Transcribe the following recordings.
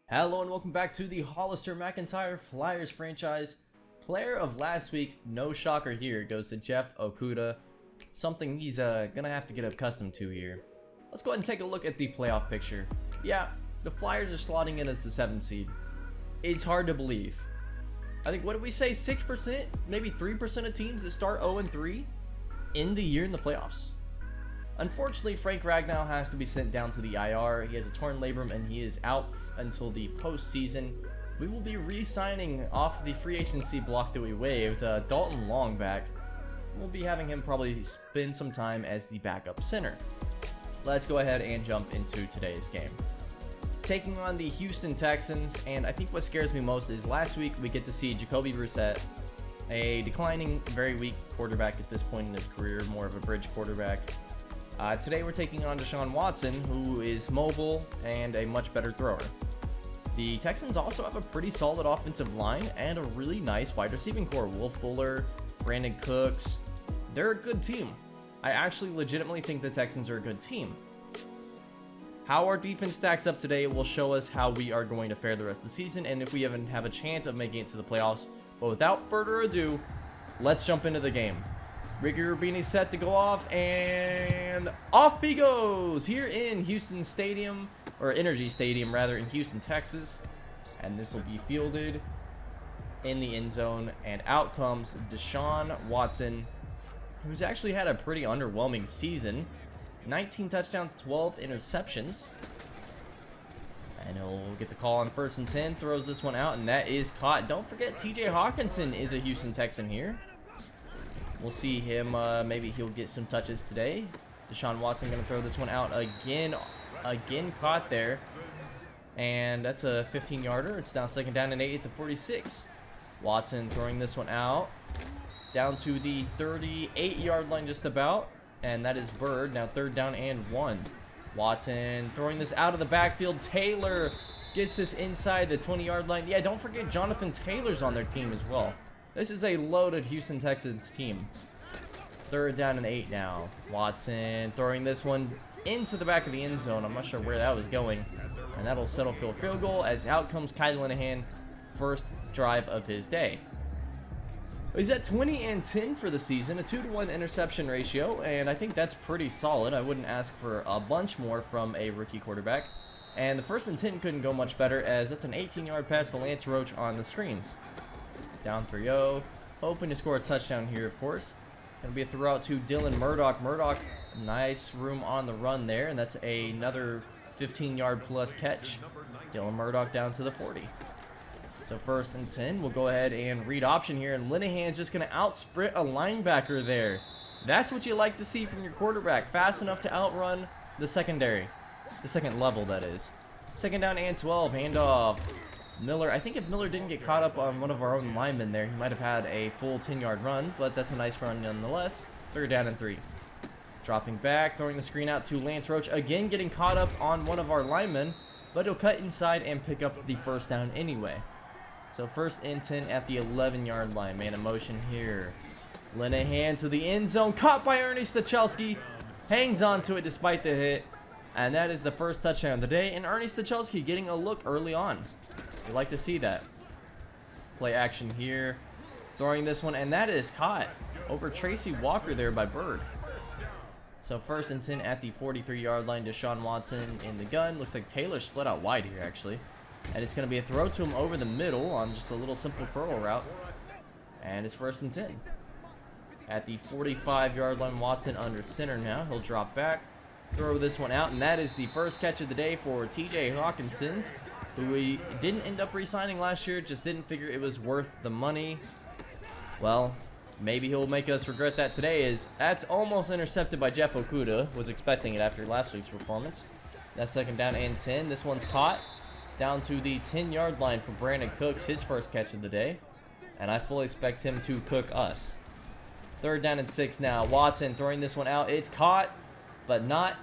Hello and welcome back to the Hollister MacIntyre Flyers franchise. Player of last week, no shocker here, goes to Jeff Okudah. Something he's gonna have to get accustomed to here. Let's go ahead and take a look at the playoff picture. Yeah, the Flyers are slotting in as the 7th seed. It's hard to believe. I think, what did we say, 6%, maybe 3% of teams that start 0-3 in the year in the playoffs. Unfortunately, Frank Ragnow has to be sent down to the IR. He has a torn labrum and he is out until the postseason. We will be re-signing off the free agency block that we waived, Dalton Longback. We'll be having him probably spend some time as the backup center. Let's go ahead and jump into today's game. Taking on the Houston Texans, and I think what scares me most is last week we get to see Jacoby Brissett, a declining, very weak quarterback at this point in his career, more of a bridge quarterback. Today we're taking on Deshaun Watson, who is mobile and a much better thrower. The Texans also have a pretty solid offensive line and a really nice wide receiving core. Will Fuller, Brandon Cooks, they're a good team. I actually legitimately think the Texans are a good team. How our defense stacks up today will show us how we are going to fare the rest of the season and if we even have a chance of making it to the playoffs. But without further ado, let's jump into the game. Ricky Rubini's set to go off, and off he goes here in Houston Stadium, or Energy Stadium rather, in Houston, Texas. And this will be fielded in the end zone, and out comes Deshaun Watson, who's actually had a pretty underwhelming season. 19 touchdowns, 12 interceptions. And he'll get the call on 1st and 10, throws this one out, and that is caught. Don't forget, TJ Hawkinson is a Houston Texan here. We'll see him, maybe he'll get some touches today. Deshaun Watson going to throw this one out again caught there. And that's a 15-yarder. It's now 2nd down and 8 at the 46. Watson throwing this one out down to the 38-yard line just about. And that is Bird, now 3rd down and 1. Watson throwing this out of the backfield. Taylor gets this inside the 20-yard line. Yeah, don't forget Jonathan Taylor's on their team as well. This is a loaded Houston Texans team. 3rd down and 8 now. Watson throwing this one into the back of the end zone. I'm not sure where that was going. And that'll settle for a field goal as out comes Kyle Linehan. First drive of his day. He's at 20-10 for the season, a 2-to-1 interception ratio, and I think that's pretty solid. I wouldn't ask for a bunch more from a rookie quarterback. And the 1st and 10 couldn't go much better, as that's an 18-yard pass to Lance Roach on the screen. Down 3-0, hoping to score a touchdown here, of course. Gonna be a throw out to Dylan Murdoch. Murdoch, nice room on the run there, and that's another 15-yard plus catch. Dylan Murdoch down to the 40. So 1st and 10, we'll go ahead and read option here, and Linehan's just gonna out-sprint a linebacker there. That's what you like to see from your quarterback, fast enough to outrun the secondary. The second level, that is. 2nd down and 12, handoff. Miller, I think if Miller didn't get caught up on one of our own linemen there, he might have had a full 10-yard run, but that's a nice run nonetheless. 3rd down and 3. Dropping back, throwing the screen out to Lance Roach, again getting caught up on one of our linemen, but he'll cut inside and pick up the 1st down anyway. So 1st and 10 at the 11-yard line. Man in motion here. Linehan to the end zone, caught by Ernie Stachelski, hangs on to it despite the hit, and that is the first touchdown of the day, and Ernie Stachelski getting a look early on. You like to see that. Play action here. Throwing this one, and that is caught over Tracy Walker there by Bird. So 1st and 10 at the 43-yard line. Deshaun Watson in the gun. Looks like Taylor split out wide here, actually. And it's going to be a throw to him over the middle on just a little simple curl route. And it's 1st and 10. At the 45-yard line, Watson under center now. He'll drop back, throw this one out, and that is the first catch of the day for TJ Hawkinson, who we didn't end up re-signing last year, just didn't figure it was worth the money. Well, maybe he'll make us regret that today, as that's almost intercepted by Jeff Okudah. Was expecting it after last week's performance. That's 2nd down and 10. This one's caught down to the 10-yard line for Brandon Cooks, his first catch of the day. And I fully expect him to cook us. 3rd down and 6 now. Watson throwing this one out. It's caught, but not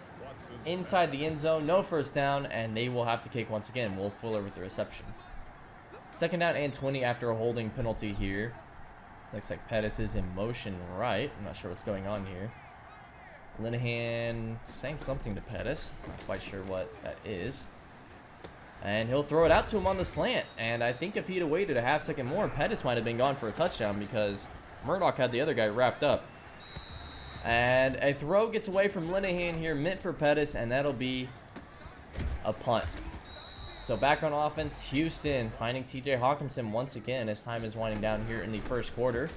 inside the end zone. No 1st down, and they will have to kick once again. Will Fuller with the reception. 2nd down and 20 after a holding penalty here. Looks like Pettis is in motion right. I'm not sure what's going on here. Linehan saying something to Pettis. Not quite sure what that is. And he'll throw it out to him on the slant. And I think if he'd have waited a half second more, Pettis might have been gone for a touchdown because Murdoch had the other guy wrapped up. And a throw gets away from Linehan here, meant for Pettis, and that'll be a punt. So back on offense, Houston finding TJ Hawkinson once again as time is winding down here in the first quarter.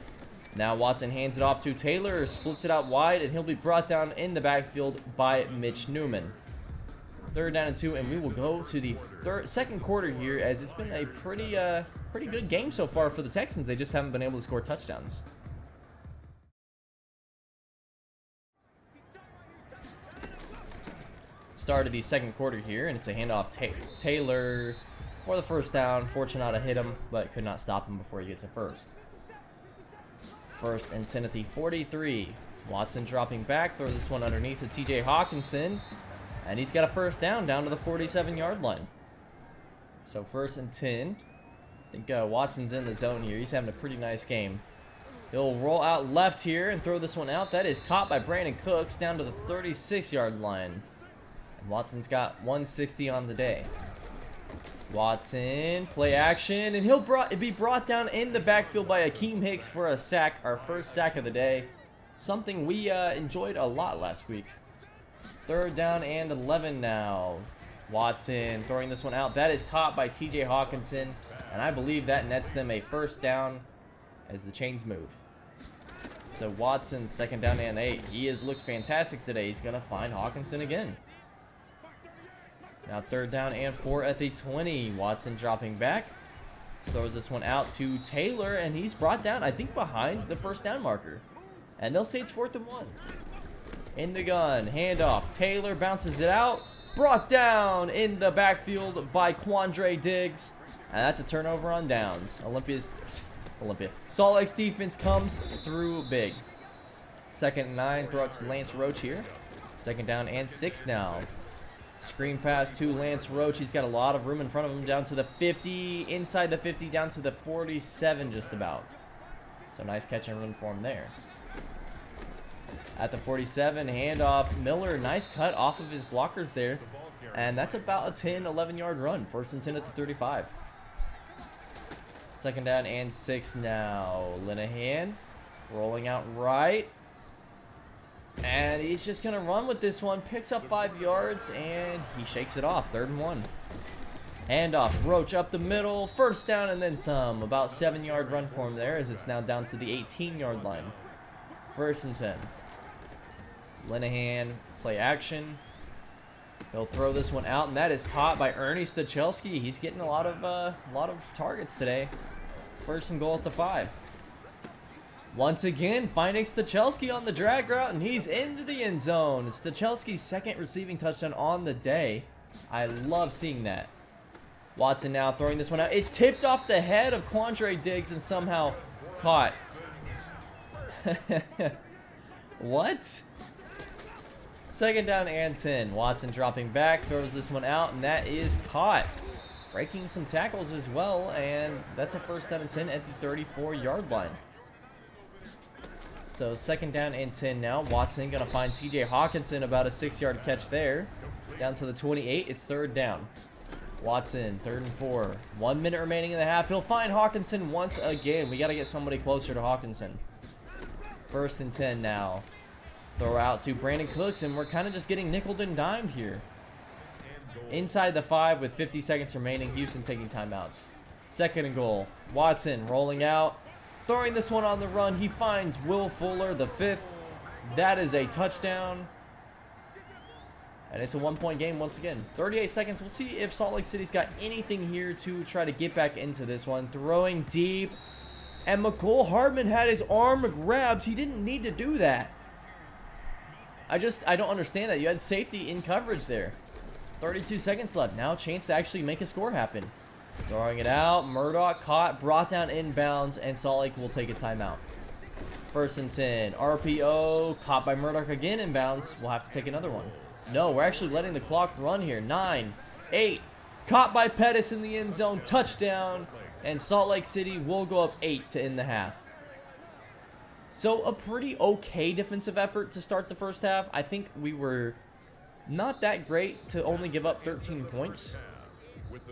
Now Watson hands it off to Taylor, splits it out wide, and he'll be brought down in the backfield by Mitch Newman. 3rd down and 2, and we will go to the second quarter here, as it's been a pretty good game so far for the Texans. They just haven't been able to score touchdowns. Start of the second quarter here, and it's a handoff. Taylor for the first down. Fortunato hit him, but could not stop him before he gets a first. 1st and 10 at the 43. Watson dropping back, throws this one underneath to TJ Hawkinson. And he's got a first down to the 47-yard line. So 1st and 10. I think Watson's in the zone here. He's having a pretty nice game. He'll roll out left here and throw this one out. That is caught by Brandon Cooks down to the 36-yard line. And Watson's got 160 on the day. Watson, play action, and he'll be brought down in the backfield by Akeem Hicks for a sack, our first sack of the day. Something we enjoyed a lot last week. 3rd down and 11 now. Watson throwing this one out. That is caught by TJ Hawkinson, and I believe that nets them a first down as the chains move. So Watson, 2nd down and 8. He has looked fantastic today. He's going to find Hawkinson again. Now 3rd down and 4 at the 20. Watson dropping back. Throws this one out to Taylor, and he's brought down, I think, behind the first down marker. And they'll say it's 4th and 1. In the gun, handoff. Taylor bounces it out. Brought down in the backfield by Quandre Diggs. And that's a turnover on downs. Olympia. Salt Lake's defense comes through big. 2nd and 9. Throw out to Lance Roach here. 2nd down and 6 now. Screen pass to Lance Roach. He's got a lot of room in front of him down to the 50. Inside the 50 down to the 47 just about. So nice catch and run for him there. At the 47, handoff. Miller, nice cut off of his blockers there. And that's about a 10, 11-yard run. 1st and 10 at the 35. 2nd down and 6 now. Linehan rolling out right. And he's just going to run with this one. Picks up 5 yards, and he shakes it off. 3rd and 1. Handoff. Roach up the middle. First down and then some. About 7-yard run for him there, as it's now down to the 18-yard line. 1st and 10. Linehan, play action. He'll throw this one out, and that is caught by Ernie Stachelski. He's getting a lot of targets today. 1st and goal at the 5. Once again, finding Stachelski on the drag route, and he's into the end zone. Stachelski's 2nd receiving touchdown on the day. I love seeing that. Watson now throwing this one out. It's tipped off the head of Quandre Diggs and somehow caught. What? 2nd down and 10. Watson dropping back, throws this one out, and that is caught. Breaking some tackles as well, and that's a 1st down and 10 at the 34-yard line. So 2nd down and 10 now. Watson going to find TJ Hawkinson, about a 6-yard catch there. Down to the 28, it's 3rd down. Watson, 3rd and 4. 1 minute remaining in the half. He'll find Hawkinson once again. We got to get somebody closer to Hawkinson. 1st and 10 now. Throw out to Brandon Cooks, and we're kind of just getting nickeled and dimed here. Inside the 5 with 50 seconds remaining. Houston taking timeouts. 2nd and goal. Watson rolling out. Throwing this one on the run. He finds Will Fuller, the 5th. That is a touchdown. And it's a 1-point game once again. 38 seconds. We'll see if Salt Lake City's got anything here to try to get back into this one. Throwing deep. And McCole Hardman had his arm grabbed. He didn't need to do that. I don't understand that. You had safety in coverage there. 32 seconds left. Now a chance to actually make a score happen. Throwing it out. Murdoch caught, brought down inbounds, and Salt Lake will take a timeout. 1st and 10. RPO caught by Murdoch again inbounds. We'll have to take another one. No, we're actually letting the clock run here. 9, 8. Caught by Pettis in the end zone. Touchdown. And Salt Lake City will go up 8 to end the half. So a pretty okay defensive effort to start the first half. I think we were not that great to only give up 13 points.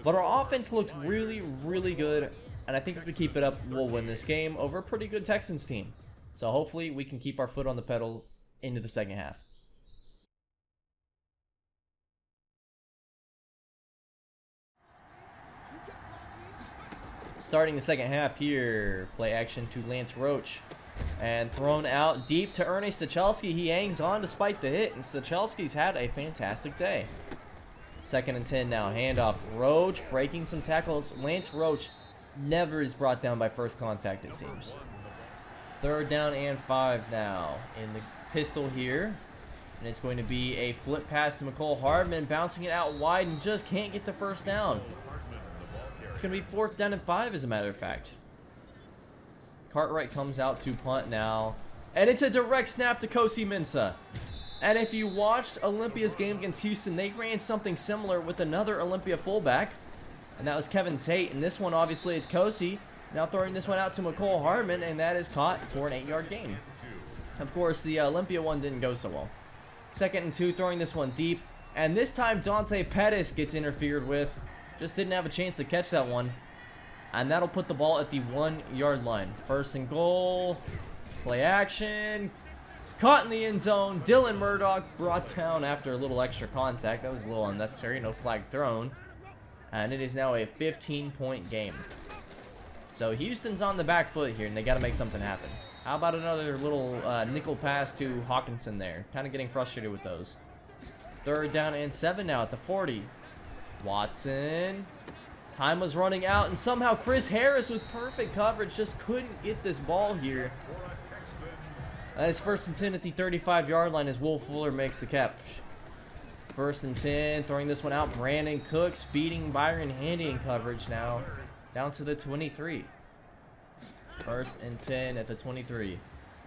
But our offense looked really, really good. And I think if we keep it up, we'll win this game over a pretty good Texans team. So hopefully we can keep our foot on the pedal into the second half. Starting the second half here, play action to Lance Roach. And thrown out deep to Ernie Stachelski. He hangs on despite the hit, and Stachelski's had a fantastic day. 2nd and 10 now, handoff. Roach breaking some tackles. Lance Roach never is brought down by first contact, it seems. 3rd down and 5 now in the pistol here. And it's going to be a flip pass to McCole Hardman, bouncing it out wide and just can't get the first down. It's going to be 4th down and 5 as a matter of fact. Cartwright comes out to punt now. And it's a direct snap to Kosi Mensah. And if you watched Olympia's game against Houston, they ran something similar with another Olympia fullback. And that was Kevin Tate. And this one, obviously, it's Kosi. Now throwing this one out to McCole Hardman. And that is caught for an 8-yard gain. Of course, the Olympia one didn't go so well. 2nd and 2, throwing this one deep. And this time, Dante Pettis gets interfered with. Just didn't have a chance to catch that one. And that'll put the ball at the 1-yard line. 1st and goal. Play action. Caught in the end zone. Dylan Murdoch brought down after a little extra contact. That was a little unnecessary. No flag thrown. And it is now a 15-point game. So Houston's on the back foot here, and they got to make something happen. How about another little nickel pass to Hawkinson there? Kind of getting frustrated with those. 3rd down and 7 now at the 40. Watson. Time was running out, and somehow Chris Harris with perfect coverage just couldn't get this ball here. That is 1st and 10 at the 35-yard line as Will Fuller makes the catch. 1st and 10, throwing this one out. Brandon Cooks beating Byron Handy in coverage now. Down to the 23. 1st and 10 at the 23.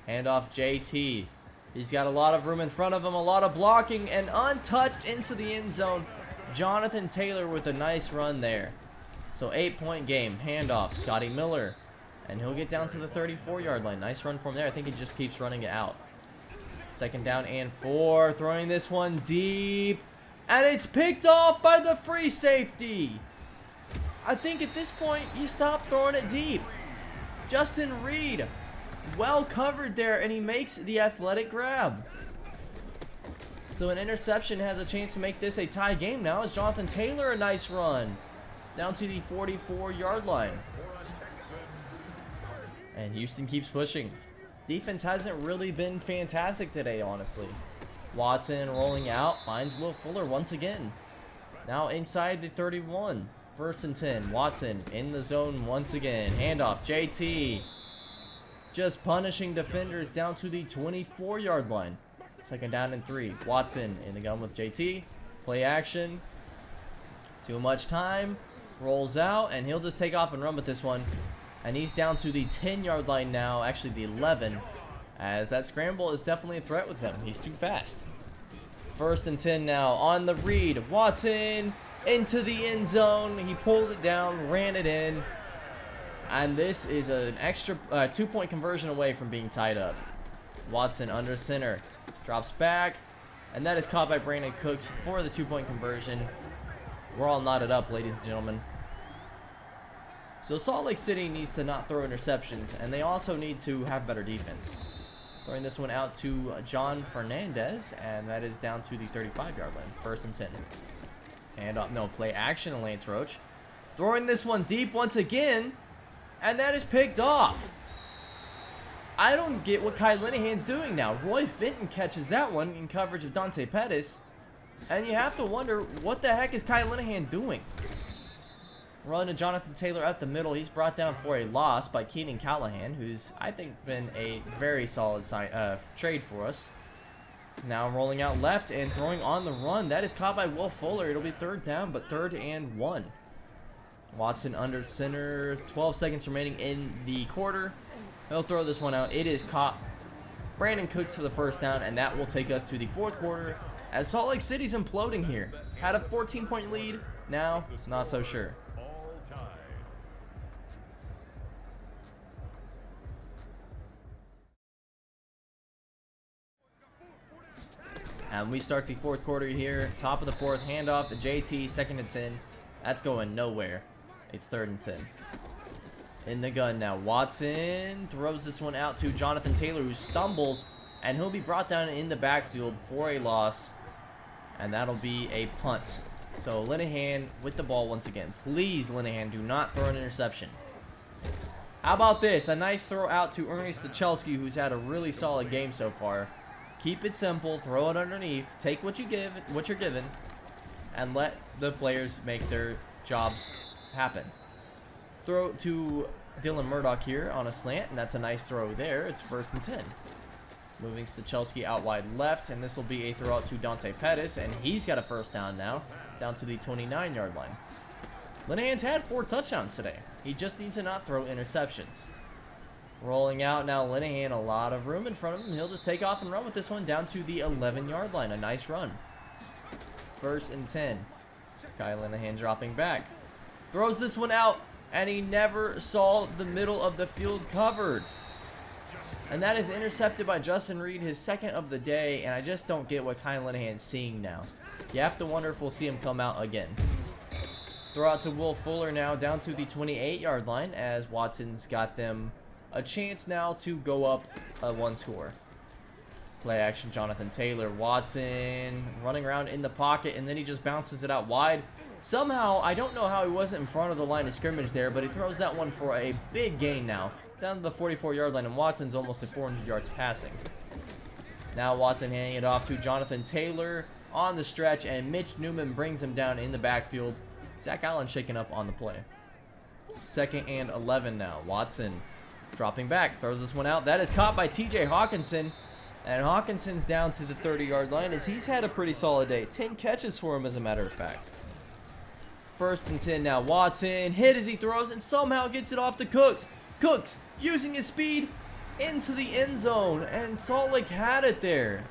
Handoff JT. He's got a lot of room in front of him, a lot of blocking, and untouched into the end zone. Jonathan Taylor with a nice run there. So 8-point game. Handoff. Scotty Miller. And he'll get down to the 34-yard line. Nice run from there. I think he just keeps running it out. 2nd down and 4. Throwing this one deep. And it's picked off by the free safety. I think at this point, you stop throwing it deep. Justin Reed. Well covered there. And he makes the athletic grab. So an interception has a chance to make this a tie game now. As Jonathan Taylor, a nice run. Down to the 44-yard line. And Houston keeps pushing. Defense hasn't really been fantastic today, honestly. Watson rolling out. Finds Will Fuller once again. Now inside the 31. 1st and 10. Watson in the zone once again. Handoff. JT. Just punishing defenders down to the 24-yard line. 2nd down and 3. Watson in the gun with JT. Play action. Too much time. Rolls out, and he'll just take off and run with this one. And he's down to the 10-yard line now, actually the 11, as that scramble is definitely a threat with him. He's too fast. 1st and 10 now on the read. Watson into the end zone. He pulled it down, ran it in. And this is an extra 2-point conversion away from being tied up. Watson under center. Drops back. And that is caught by Brandon Cooks for the 2-point conversion. We're all knotted up, ladies and gentlemen. So Salt Lake City needs to not throw interceptions, and they also need to have better defense. Throwing this one out to John Fernandez, and that is down to the 35-yard line. 1st and 10. And no, play action to Lance Roach. Throwing this one deep once again, and that is picked off. I don't get what Kyle Linehan's doing now. Roy Fenton catches that one in coverage of Dante Pettis. And you have to wonder, what the heck is Kyle Linehan doing? Rolling to Jonathan Taylor up the middle. He's brought down for a loss by Keenan Callahan, who's, I think, been a very solid trade for us. Now rolling out left and throwing on the run. That is caught by Will Fuller. It'll be 3rd down, but 3rd and 1. Watson under center. 12 seconds remaining in the quarter. He'll throw this one out. It is caught. Brandon Cooks for the 1st down, and that will take us to the 4th quarter. As Salt Lake City's imploding here. Had a 14-point lead. Now, not so sure. And we start the 4th quarter here. Top of the 4th. Handoff to JT. 2nd and 10. That's going nowhere. It's 3rd and 10. In the gun now. Watson throws this one out to Jonathan Taylor, who stumbles, and he'll be brought down in the backfield for a loss. And that'll be a punt. So Linehan with the ball once again. Please, Linehan, do not throw an interception. How about this? A nice throw out to Ernie Stachelski, who's had a really solid game so far. Keep it simple. Throw it underneath. Take what you're given, and let the players make their jobs happen. Throw to Dylan Murdoch here on a slant, and that's a nice throw there. It's 1st and 10. Moving Stachelski out wide left, and this will be a throw out to Dante Pettis, and he's got a 1st down now, down to the 29-yard line. Linehan's had 4 touchdowns today. He just needs to not throw interceptions. Rolling out now, Linehan, a lot of room in front of him. He'll just take off and run with this one down to the 11-yard line. A nice run. 1st and 10. Kyle Linehan dropping back. Throws this one out, and he never saw the middle of the field covered. And that is intercepted by Justin Reed, his 2nd of the day, and I just don't get what Kyle Linehan's seeing now. You have to wonder if we'll see him come out again. Throw out to Will Fuller now down to the 28-yard line, as Watson's got them a chance now to go up a 1 score. Play action, Jonathan Taylor. Watson running around in the pocket, and then he just bounces it out wide. Somehow, I don't know how he wasn't in front of the line of scrimmage there, but he throws that one for a big gain now. Down to the 44-yard line, and Watson's almost at 400 yards passing. Now Watson handing it off to Jonathan Taylor on the stretch, and Mitch Newman brings him down in the backfield. Zach Allen shaking up on the play. 2nd and 11 now. Watson dropping back, throws this one out. That is caught by TJ Hawkinson, and Hawkinson's down to the 30-yard line as he's had a pretty solid day. 10 catches for him, as a matter of fact. 1st and 10 now. Watson hit as he throws and somehow gets it off to Cooks. Cooks using his speed into the end zone, and Salt Lake had it there.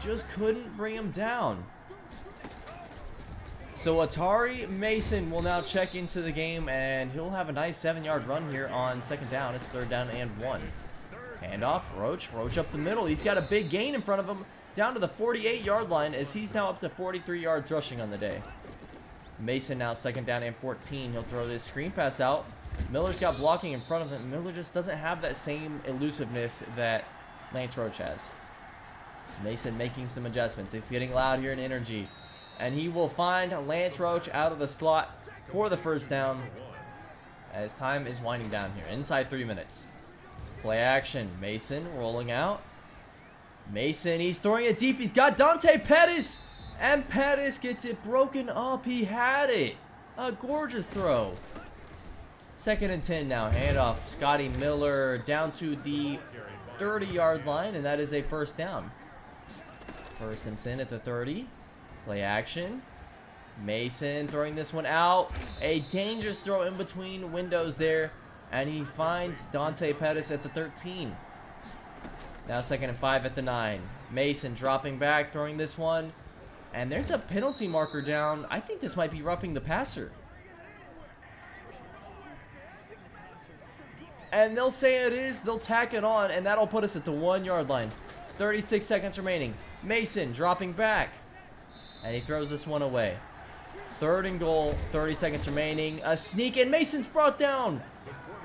Just couldn't bring him down. So Atari Mason will now check into the game, and he'll have a nice 7-yard run here on 2nd down. It's 3rd down and 1. Handoff, Roach up the middle. He's got a big gain in front of him down to the 48-yard line, as he's now up to 43 yards rushing on the day. Mason now 2nd down and 14. He'll throw this screen pass out. Miller's got blocking in front of him. Miller just doesn't have that same elusiveness that Lance Roach has. Mason making some adjustments. It's getting loud here in energy. And he will find Lance Roach out of the slot for the 1st down, as time is winding down here. Inside 3 minutes. Play action. Mason rolling out. Mason, he's throwing it deep. He's got Dante Pettis. And Pettis gets it broken up. He had it. A gorgeous throw. 2nd and 10 now. Handoff. Scotty Miller down to the 30-yard line, and that is a 1st down. 1st and 10 at the 30. Play action. Mason throwing this one out. A dangerous throw in between windows there, and he finds Dante Pettis at the 13. Now 2nd and 5 at the 9. Mason dropping back, throwing this one, and there's a penalty marker down. I think this might be roughing the passer. And they'll say it is. They'll tack it on, and that'll put us at the 1-yard line. 36 seconds remaining. Mason dropping back, and he throws this one away. 3rd and goal, 30 seconds remaining. A sneak, and Mason's brought down.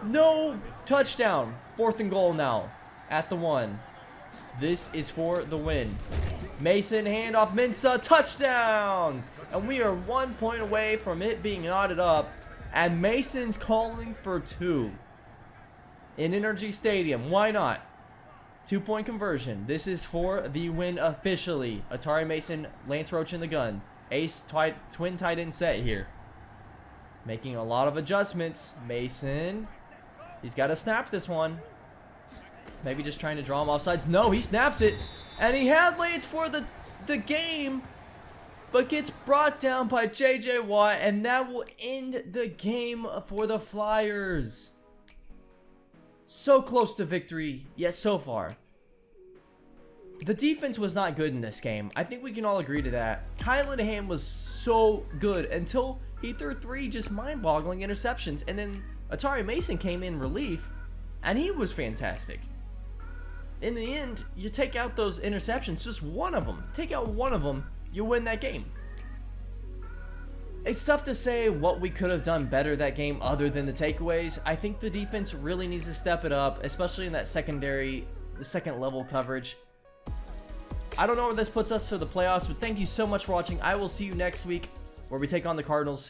No touchdown. 4th and goal now at the 1. This is for the win. Mason, handoff, Mensah, touchdown. And we are 1 point away from it being knotted up, and Mason's calling for 2. In Energy Stadium, why not? 2-point conversion. This is for the win officially. Atari Mason, Lance Roach in the gun. Ace twin tight end set here. Making a lot of adjustments. Mason, he's got to snap this one. Maybe just trying to draw him offsides. No, he snaps it. And he had Lance for the game, but gets brought down by J.J. Watt, and that will end the game for the Flyers. So close to victory, yet so far. The defense was not good in this game. I think we can all agree to that. Kyle Linehan was so good until he threw 3 just mind-boggling interceptions, and then Atari Mason came in relief, and he was fantastic. In the end, you take out those interceptions, just one of them. Take out one of them, you win that game. It's tough to say what we could have done better that game other than the takeaways. I think the defense really needs to step it up, especially in that the second level coverage. I don't know where this puts us to the playoffs, but thank you so much for watching. I will see you next week where we take on the Cardinals.